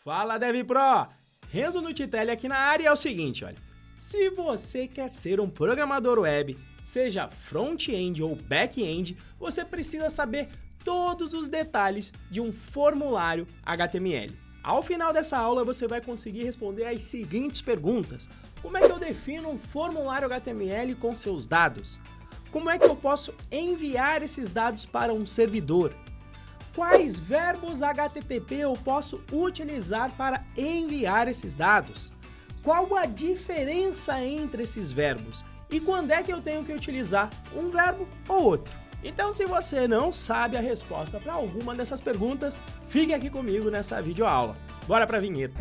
Fala DevPro! Renzo Nutitelli aqui na área. É o seguinte, olha, se você quer ser um programador web, seja front-end ou back-end, você precisa saber todos os detalhes de um formulário HTML. Ao final dessa aula você vai conseguir responder as seguintes perguntas: como é que eu defino um formulário HTML com seus dados? Como é que eu posso enviar esses dados para um servidor? Quais verbos HTTP eu posso utilizar para enviar esses dados? Qual a diferença entre esses verbos? E quando é que eu tenho que utilizar um verbo ou outro? Então, se você não sabe a resposta para alguma dessas perguntas, fique aqui comigo nessa videoaula. Bora para a vinheta!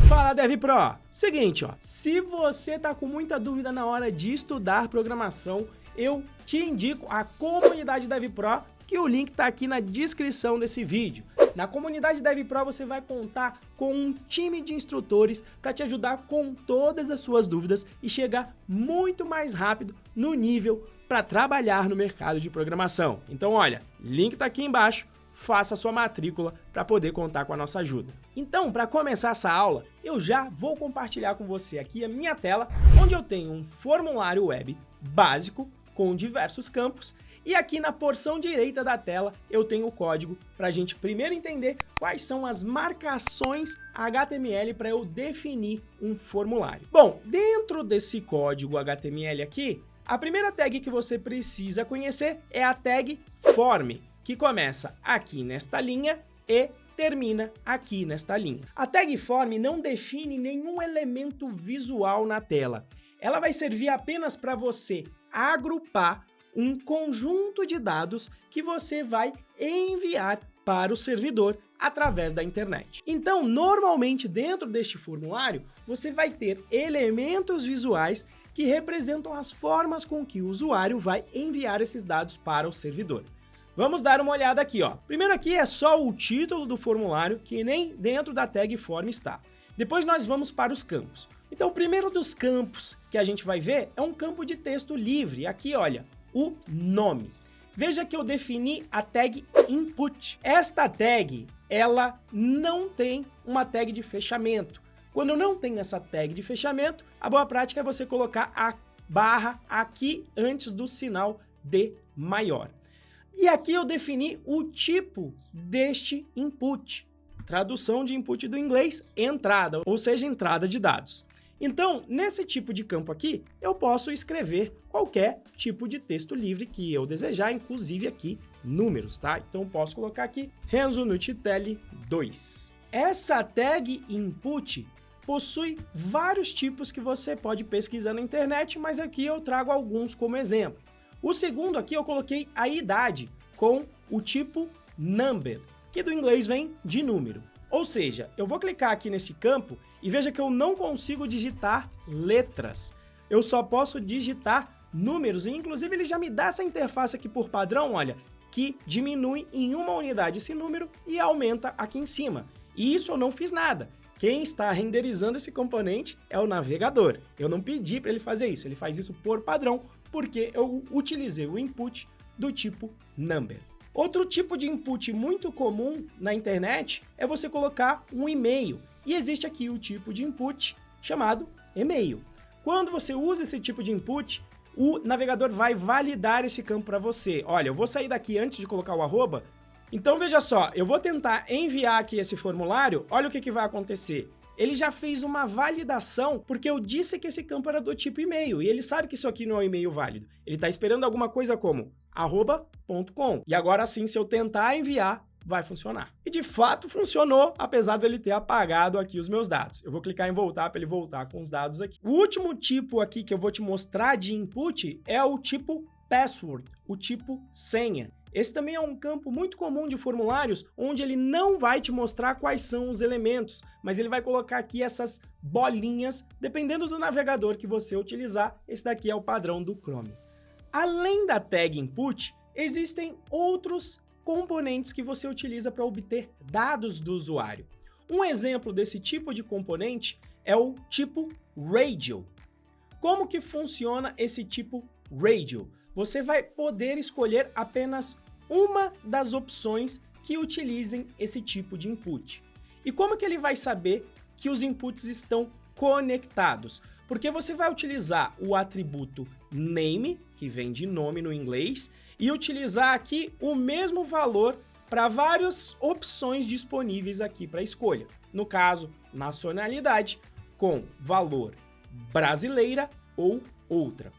Fala DevPro! Seguinte, ó, se você tá com muita dúvida na hora de estudar programação, eu te indico a comunidade DevPro, que o link tá aqui na descrição desse vídeo. Na comunidade DevPro você vai contar com um time de instrutores para te ajudar com todas as suas dúvidas e chegar muito mais rápido no nível para trabalhar no mercado de programação. Então olha, link tá aqui embaixo, faça a sua matrícula para poder contar com a nossa ajuda. Então, para começar essa aula, eu já vou compartilhar com você aqui a minha tela, onde eu tenho um formulário web básico com diversos campos, e aqui na porção direita da tela eu tenho o código para a gente primeiro entender quais são as marcações HTML para eu definir um formulário. Bom, dentro desse código HTML aqui, a primeira tag que você precisa conhecer é a tag form, que começa aqui nesta linha e termina aqui nesta linha. A tag form não define nenhum elemento visual na tela. Ela vai servir apenas para você agrupar um conjunto de dados que você vai enviar para o servidor através da internet. Então, normalmente dentro deste formulário, você vai ter elementos visuais que representam as formas com que o usuário vai enviar esses dados para o servidor. Vamos dar uma olhada aqui, ó. Primeiro aqui é só o título do formulário, que nem dentro da tag form está. Depois nós vamos para os campos. Então, o primeiro dos campos que a gente vai ver é um campo de texto livre. Aqui, olha, o nome. Veja que eu defini a tag input. Esta tag, ela não tem uma tag de fechamento. Quando eu não tenho essa tag de fechamento, a boa prática é você colocar a barra aqui antes do sinal de maior. E aqui eu defini o tipo deste input. Tradução de input do inglês, entrada, ou seja, entrada de dados. Então, nesse tipo de campo aqui, eu posso escrever qualquer tipo de texto livre que eu desejar, inclusive aqui números, tá? Então, eu posso colocar aqui Renzo Nutitelli 2. Essa tag input possui vários tipos que você pode pesquisar na internet, mas aqui eu trago alguns como exemplo. O segundo aqui eu coloquei a idade com o tipo number, que do inglês vem de número. Ou seja, eu vou clicar aqui nesse campo e veja que eu não consigo digitar letras. Eu só posso digitar números, e inclusive ele já me dá essa interface aqui por padrão, olha, que diminui em uma unidade esse número e aumenta aqui em cima. E isso eu não fiz nada. Quem está renderizando esse componente é o navegador. Eu não pedi para ele fazer isso, ele faz isso por padrão, porque eu utilizei o input do tipo number. Outro tipo de input muito comum na internet é você colocar um e-mail. E existe aqui o tipo de input chamado e-mail. Quando você usa esse tipo de input, o navegador vai validar esse campo para você. Olha, eu vou sair daqui antes de colocar o arroba. Então veja só, eu vou tentar enviar aqui esse formulário, olha o que vai acontecer. Ele já fez uma validação porque eu disse que esse campo era do tipo e-mail e ele sabe que isso aqui não é um e-mail válido. Ele está esperando alguma coisa como @.com. E agora sim, se eu tentar enviar, vai funcionar. E de fato funcionou, apesar dele ter apagado aqui os meus dados. Eu vou clicar em voltar para ele voltar com os dados aqui. O último tipo aqui que eu vou te mostrar de input é o tipo password, o tipo senha. Esse também é um campo muito comum de formulários, onde ele não vai te mostrar quais são os elementos, mas ele vai colocar aqui essas bolinhas, dependendo do navegador que você utilizar. Esse daqui é o padrão do Chrome. Além da tag input, existem outros componentes que você utiliza para obter dados do usuário. Um exemplo desse tipo de componente é o tipo radio. Como que funciona esse tipo radio? Você vai poder escolher apenas uma das opções que utilizem esse tipo de input. E como que ele vai saber que os inputs estão conectados? Porque você vai utilizar o atributo name, que vem de nome no inglês, e utilizar aqui o mesmo valor para várias opções disponíveis aqui para escolha. No caso, nacionalidade com valor brasileira ou outra.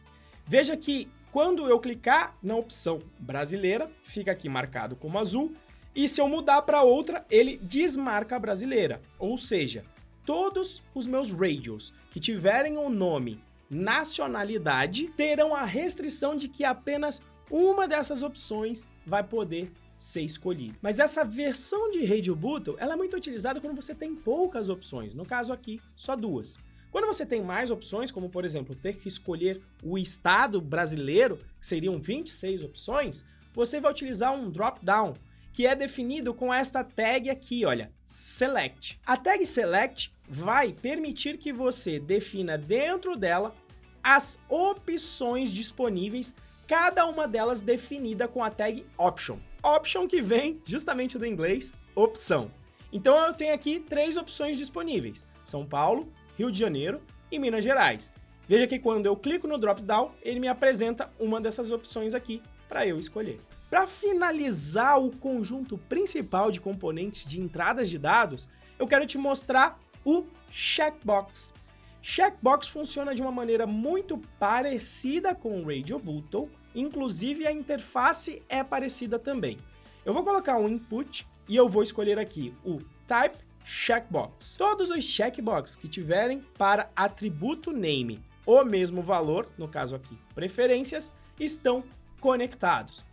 Veja que quando eu clicar na opção brasileira, fica aqui marcado como azul, e se eu mudar para outra, ele desmarca a brasileira. Ou seja, todos os meus radios que tiverem o nome nacionalidade terão a restrição de que apenas uma dessas opções vai poder ser escolhida. Mas essa versão de Radio Button, ela é muito utilizada quando você tem poucas opções, no caso aqui, só duas. Quando você tem mais opções, como por exemplo, ter que escolher o estado brasileiro, que seriam 26 opções, você vai utilizar um drop-down, que é definido com esta tag aqui, olha, Select. A tag Select vai permitir que você defina dentro dela as opções disponíveis, cada uma delas definida com a tag Option. Option que vem justamente do inglês, opção. Então eu tenho aqui 3 opções disponíveis, São Paulo, Rio de Janeiro e Minas Gerais. Veja que quando eu clico no drop-down, ele me apresenta uma dessas opções aqui para eu escolher. Para finalizar o conjunto principal de componentes de entradas de dados, eu quero te mostrar o Checkbox. Checkbox funciona de uma maneira muito parecida com o Radio Button, inclusive a interface é parecida também. Eu vou colocar um input e eu vou escolher aqui o Type Checkbox. Todos os checkbox que tiverem para atributo name o mesmo valor, no caso aqui preferências, estão conectados.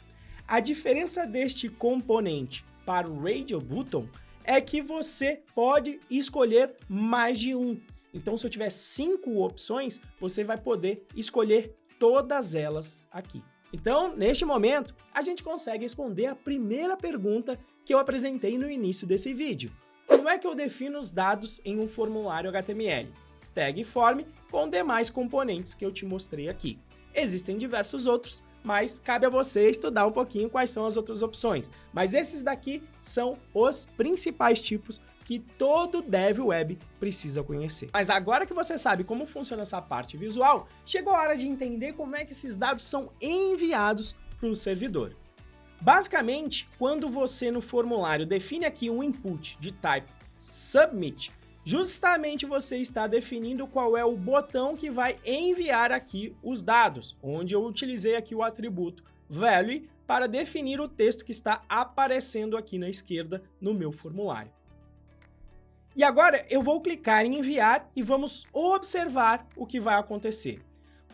A diferença deste componente para o Radio Button é que você pode escolher mais de um. Então, se eu tiver 5 opções, você vai poder escolher todas elas aqui. Então, neste momento, a gente consegue responder a primeira pergunta que eu apresentei no início desse vídeo. Como é que eu defino os dados em um formulário HTML? Tag form com demais componentes que eu te mostrei aqui. Existem diversos outros, mas cabe a você estudar um pouquinho quais são as outras opções. Mas esses daqui são os principais tipos que todo Dev Web precisa conhecer. Mas agora que você sabe como funciona essa parte visual, chegou a hora de entender como é que esses dados são enviados para o servidor. Basicamente, quando você no formulário define aqui um input de type Submit, justamente você está definindo qual é o botão que vai enviar aqui os dados, onde eu utilizei aqui o atributo Value para definir o texto que está aparecendo aqui na esquerda no meu formulário. E agora eu vou clicar em enviar e vamos observar o que vai acontecer.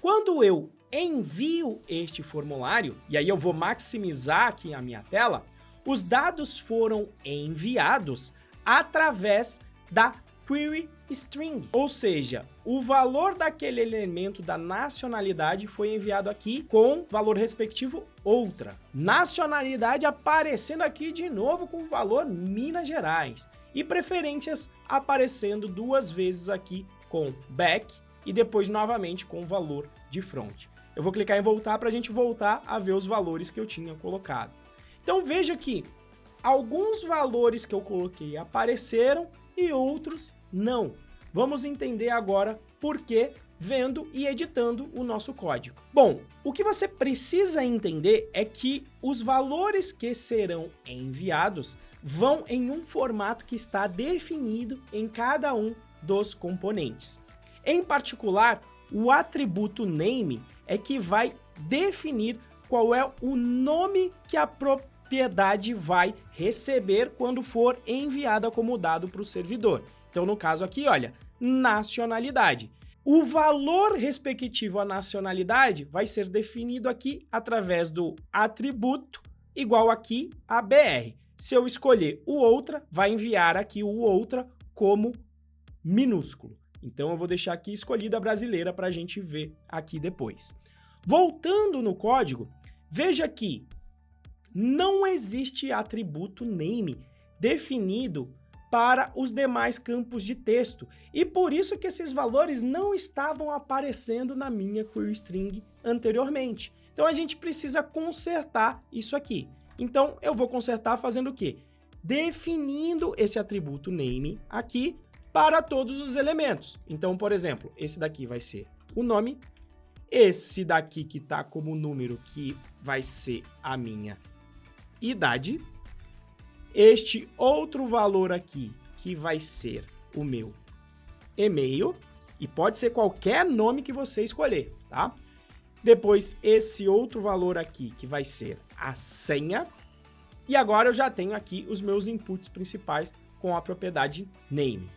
Quando eu envio este formulário, e aí eu vou maximizar aqui a minha tela, os dados foram enviados através da Query String, ou seja, o valor daquele elemento da nacionalidade foi enviado aqui com valor respectivo outra. Nacionalidade aparecendo aqui de novo com o valor Minas Gerais. E preferências aparecendo 2 vezes aqui com back e depois novamente com o valor de front. Eu vou clicar em voltar para a gente voltar a ver os valores que eu tinha colocado. Então veja que alguns valores que eu coloquei apareceram e outros não. Vamos entender agora por que vendo e editando o nosso código. Bom, o que você precisa entender é que os valores que serão enviados vão em um formato que está definido em cada um dos componentes. Em particular, o atributo name é que vai definir qual é o nome que a propriedade vai receber quando for enviada como dado para o servidor. Então, no caso aqui, olha, nacionalidade. O valor respectivo à nacionalidade vai ser definido aqui através do atributo igual aqui a BR. Se eu escolher o outra, vai enviar aqui o outra como minúsculo. Então eu vou deixar aqui escolhida a brasileira para a gente ver aqui depois. Voltando no código, veja que não existe atributo name definido para os demais campos de texto. E por isso que esses valores não estavam aparecendo na minha query string anteriormente. Então a gente precisa consertar isso aqui. Então, eu vou consertar fazendo o quê? Definindo esse atributo name aqui para todos os elementos. Então, por exemplo, esse daqui vai ser o nome, esse daqui que está como número, que vai ser a minha idade, este outro valor aqui, que vai ser o meu e-mail, e pode ser qualquer nome que você escolher, tá? Depois, esse outro valor aqui, que vai ser a senha. E agora eu já tenho aqui os meus inputs principais com a propriedade name.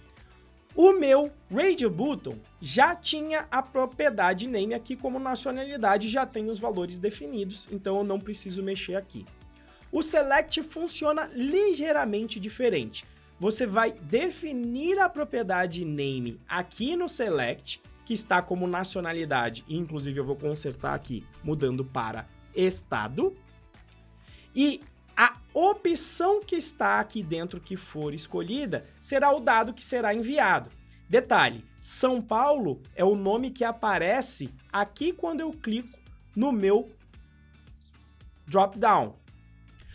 O meu Radio Button já tinha a propriedade name aqui como nacionalidade, já tem os valores definidos, então eu não preciso mexer aqui. O select funciona ligeiramente diferente. Você vai definir a propriedade name aqui no select, que está como nacionalidade, e inclusive eu vou consertar aqui, mudando para estado, e a opção que está aqui dentro que for escolhida será o dado que será enviado. Detalhe, São Paulo é o nome que aparece aqui quando eu clico no meu drop-down.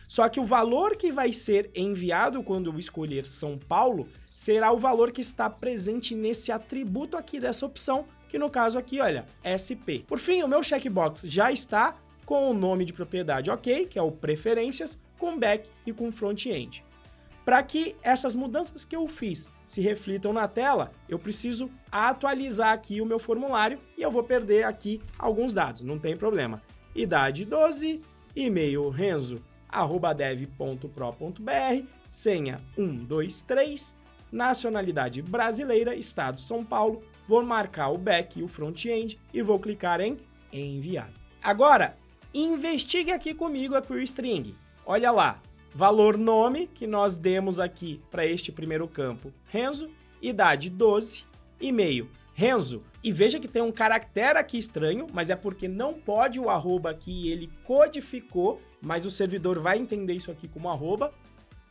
Só que o valor que vai ser enviado quando eu escolher São Paulo será o valor que está presente nesse atributo aqui dessa opção, que no caso aqui, olha, SP. Por fim, o meu checkbox já está com o nome de propriedade ok, que é o preferências, com back e com front-end. Para que essas mudanças que eu fiz se reflitam na tela, eu preciso atualizar aqui o meu formulário e eu vou perder aqui alguns dados, não tem problema. Idade 12, e-mail renzo@dev.pro.br, senha 123, nacionalidade brasileira, estado São Paulo, vou marcar o back e o front-end e vou clicar em enviar. Agora, investigue aqui comigo a query string. Olha lá, valor nome que nós demos aqui para este primeiro campo, Renzo, idade 12, e-mail, Renzo. E veja que tem um caractere aqui estranho, mas é porque não pode o arroba aqui, ele codificou, mas o servidor vai entender isso aqui como arroba.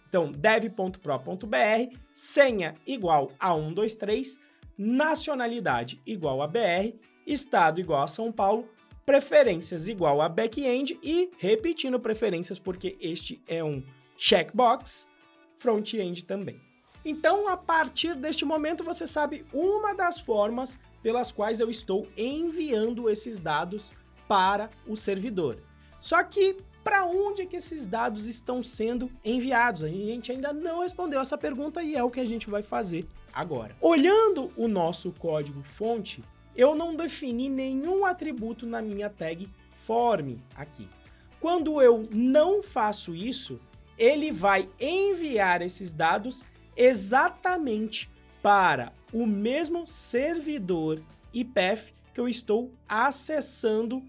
Então, dev.pro.br, senha igual a 123, nacionalidade igual a BR, estado igual a São Paulo, preferências igual a back-end e repetindo preferências porque este é um checkbox, front-end também. Então, a partir deste momento, você sabe uma das formas pelas quais eu estou enviando esses dados para o servidor. Só que, para onde é que esses dados estão sendo enviados? A gente ainda não respondeu essa pergunta e é o que a gente vai fazer agora. Olhando o nosso código-fonte, eu não defini nenhum atributo na minha tag form aqui. Quando eu não faço isso, ele vai enviar esses dados exatamente para o mesmo servidor IPF que eu estou acessando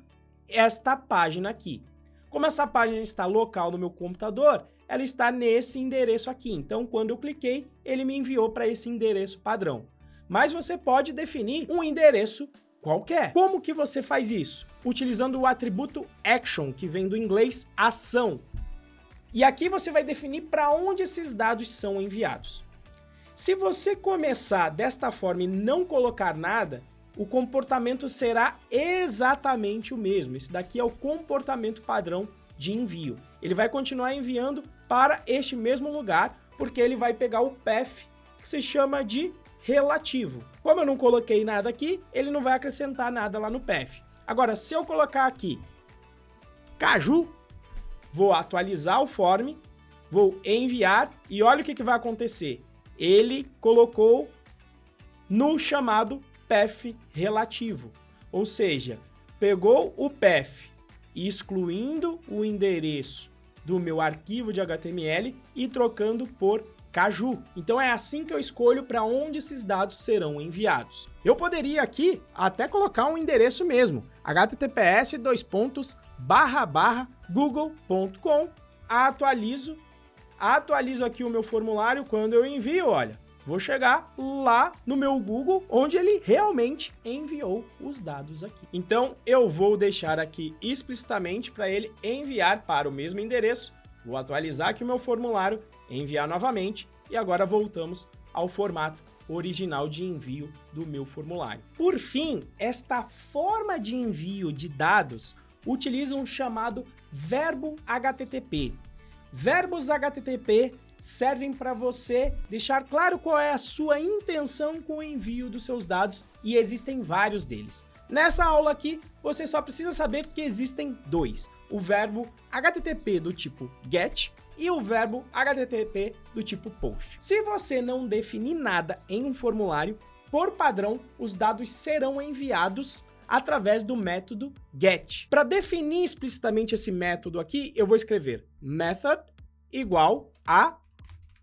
esta página aqui. Como essa página está local no meu computador, ela está nesse endereço aqui. Então, quando eu cliquei, ele me enviou para esse endereço padrão. Mas você pode definir um endereço qualquer. Como que você faz isso? Utilizando o atributo action, que vem do inglês ação. E aqui você vai definir para onde esses dados são enviados. Se você começar desta forma e não colocar nada, o comportamento será exatamente o mesmo. Esse daqui é o comportamento padrão de envio. Ele vai continuar enviando para este mesmo lugar, porque ele vai pegar o path, que se chama de relativo. Como eu não coloquei nada aqui, ele não vai acrescentar nada lá no path. Agora, se eu colocar aqui Caju, vou atualizar o form, vou enviar e olha o que vai acontecer. Ele colocou no chamado path relativo, ou seja, pegou o path excluindo o endereço do meu arquivo de HTML e trocando por Caju. Então é assim que eu escolho para onde esses dados serão enviados. Eu poderia aqui até colocar um endereço mesmo, https://google.com, atualizo aqui o meu formulário, quando eu envio, olha, vou chegar lá no meu Google, onde ele realmente enviou os dados aqui. Então eu vou deixar aqui explicitamente para ele enviar para o mesmo endereço, vou atualizar aqui o meu formulário, enviar novamente e agora voltamos ao formato original de envio do meu formulário. Por fim, esta forma de envio de dados utiliza um chamado verbo HTTP. Verbos HTTP servem para você deixar claro qual é a sua intenção com o envio dos seus dados e existem vários deles. Nessa aula aqui, você só precisa saber que existem dois: o verbo HTTP do tipo GET e o verbo HTTP do tipo POST. Se você não definir nada em um formulário, por padrão, os dados serão enviados através do método GET. Para definir explicitamente esse método aqui, eu vou escrever method igual a,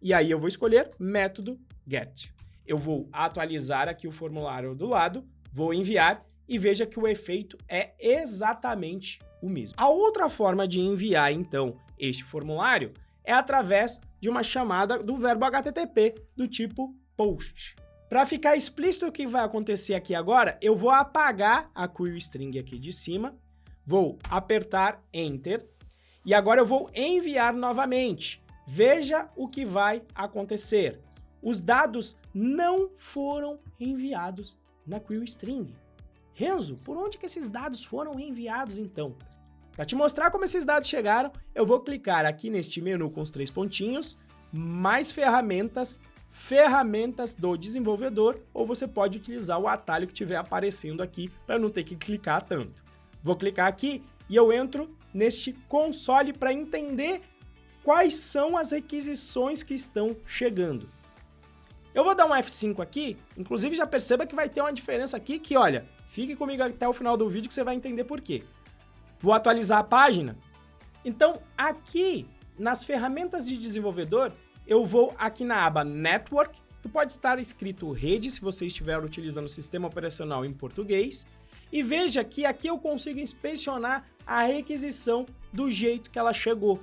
e aí eu vou escolher método GET. Eu vou atualizar aqui o formulário do lado, vou enviar e veja que o efeito é exatamente o mesmo. A outra forma de enviar, então, este formulário é através de uma chamada do verbo HTTP do tipo POST. Para ficar explícito o que vai acontecer aqui agora, eu vou apagar a query string aqui de cima, vou apertar Enter e agora eu vou enviar novamente. Veja o que vai acontecer. Os dados não foram enviados na query string. Renzo, por onde que esses dados foram enviados então? Para te mostrar como esses dados chegaram, eu vou clicar aqui neste menu com os 3 pontinhos, mais ferramentas, ferramentas do desenvolvedor, ou você pode utilizar o atalho que estiver aparecendo aqui para não ter que clicar tanto. Vou clicar aqui e eu entro neste console para entender quais são as requisições que estão chegando. Eu vou dar um F5 aqui, inclusive já perceba que vai ter uma diferença aqui que, olha, fique comigo até o final do vídeo que você vai entender por quê. Vou atualizar a página. Então, aqui nas ferramentas de desenvolvedor, eu vou aqui na aba Network, que pode estar escrito rede, se você estiver utilizando o sistema operacional em português, e veja que aqui eu consigo inspecionar a requisição do jeito que ela chegou.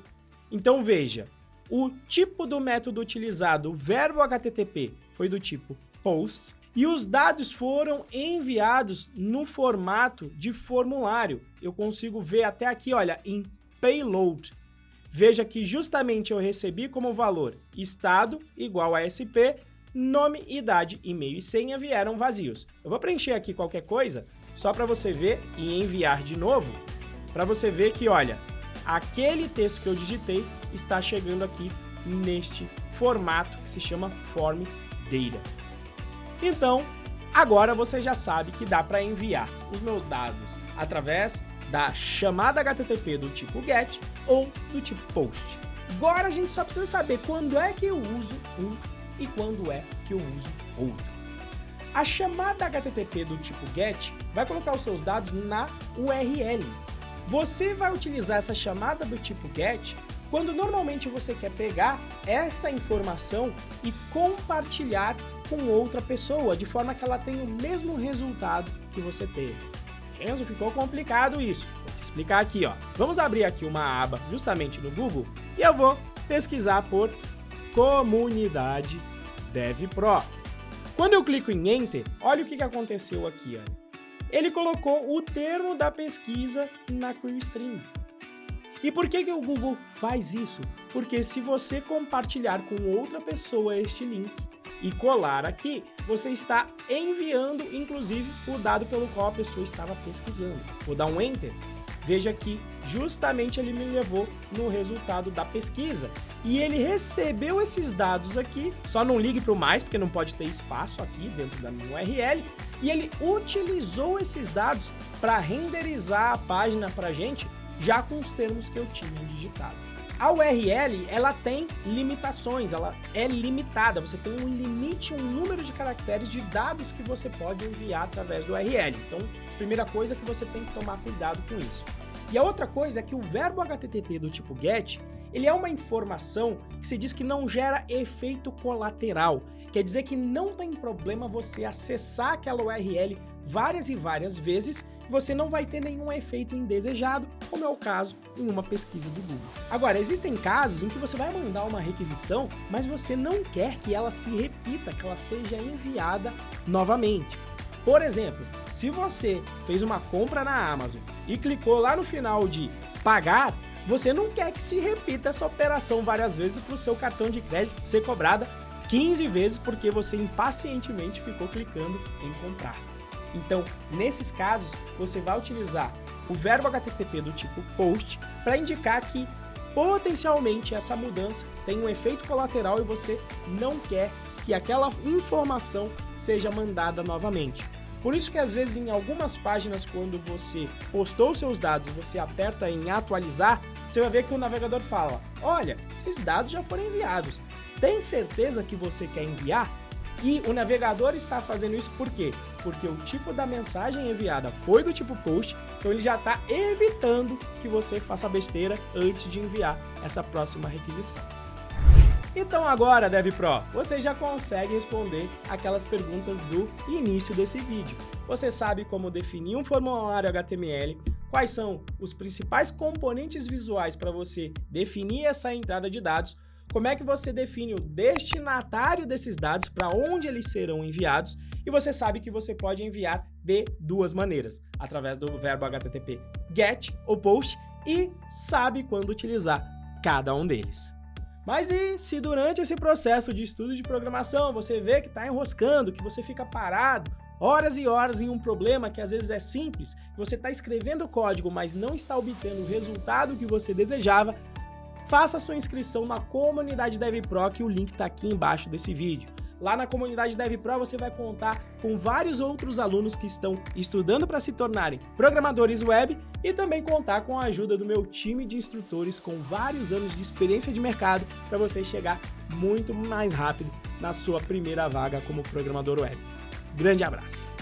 Então veja, o tipo do método utilizado, o verbo HTTP, foi do tipo POST, e os dados foram enviados no formato de formulário. Eu consigo ver até aqui, olha, em Payload. Veja que justamente eu recebi como valor estado igual a SP, nome, idade, e-mail e senha vieram vazios. Eu vou preencher aqui qualquer coisa, só para você ver e enviar de novo, para você ver que, olha, aquele texto que eu digitei está chegando aqui neste formato que se chama Form Data. Então, agora você já sabe que dá para enviar os meus dados através da chamada HTTP do tipo GET ou do tipo POST. Agora a gente só precisa saber quando é que eu uso um e quando é que eu uso outro. A chamada HTTP do tipo GET vai colocar os seus dados na URL. Você vai utilizar essa chamada do tipo GET quando normalmente você quer pegar esta informação e compartilhar com outra pessoa, de forma que ela tenha o mesmo resultado que você teve. Renzo, ficou complicado isso. Vou te explicar aqui, ó. Vamos abrir aqui uma aba justamente no Google e eu vou pesquisar por Comunidade DevPro. Quando eu clico em Enter, olha o que aconteceu aqui, ó. Ele colocou o termo da pesquisa na query string. E por que o Google faz isso? Porque se você compartilhar com outra pessoa este link e colar aqui, você está enviando, inclusive, o dado pelo qual a pessoa estava pesquisando. Vou dar um Enter. Veja que justamente ele me levou no resultado da pesquisa. E ele recebeu esses dados aqui, só não ligue para o mais, porque não pode ter espaço aqui dentro da minha URL. E ele utilizou esses dados para renderizar a página para a gente, já com os termos que eu tinha digitado. A URL, ela tem limitações, ela é limitada, você tem um limite, um número de caracteres de dados que você pode enviar através do URL. Então, primeira coisa que você tem que tomar cuidado com isso. E a outra coisa é que o verbo HTTP do tipo GET, ele é uma informação que se diz que não gera efeito colateral. Quer dizer que não tem problema você acessar aquela URL várias e várias vezes, você não vai ter nenhum efeito indesejado, como é o caso em uma pesquisa do Google. Agora, existem casos em que você vai mandar uma requisição, mas você não quer que ela se repita, que ela seja enviada novamente. Por exemplo, se você fez uma compra na Amazon e clicou lá no final de pagar, você não quer que se repita essa operação várias vezes para o seu cartão de crédito ser cobrada 15 vezes porque você impacientemente ficou clicando em comprar. Então, nesses casos, você vai utilizar o verbo HTTP do tipo POST para indicar que, potencialmente essa mudança tem um efeito colateral e você não quer que aquela informação seja mandada novamente. Por isso que às vezes em algumas páginas, quando você postou seus dados e você aperta em atualizar, você vai ver que o navegador fala: olha, esses dados já foram enviados. Tem certeza que você quer enviar? E o navegador está fazendo isso por quê? Porque o tipo da mensagem enviada foi do tipo post, então ele já está evitando que você faça besteira antes de enviar essa próxima requisição. Então agora, DevPro, você já consegue responder aquelas perguntas do início desse vídeo. Você sabe como definir um formulário HTML, quais são os principais componentes visuais para você definir essa entrada de dados, como é que você define o destinatário desses dados, para onde eles serão enviados, e você sabe que você pode enviar de duas maneiras, através do verbo HTTP GET ou POST, e sabe quando utilizar cada um deles. Mas e se durante esse processo de estudo de programação você vê que está enroscando, que você fica parado horas e horas em um problema que às vezes é simples, que você está escrevendo código, mas não está obtendo o resultado que você desejava, faça sua inscrição na comunidade DevPro, que o link está aqui embaixo desse vídeo. Lá na comunidade DevPro você vai contar com vários outros alunos que estão estudando para se tornarem programadores web e também contar com a ajuda do meu time de instrutores com vários anos de experiência de mercado para você chegar muito mais rápido na sua primeira vaga como programador web. Grande abraço!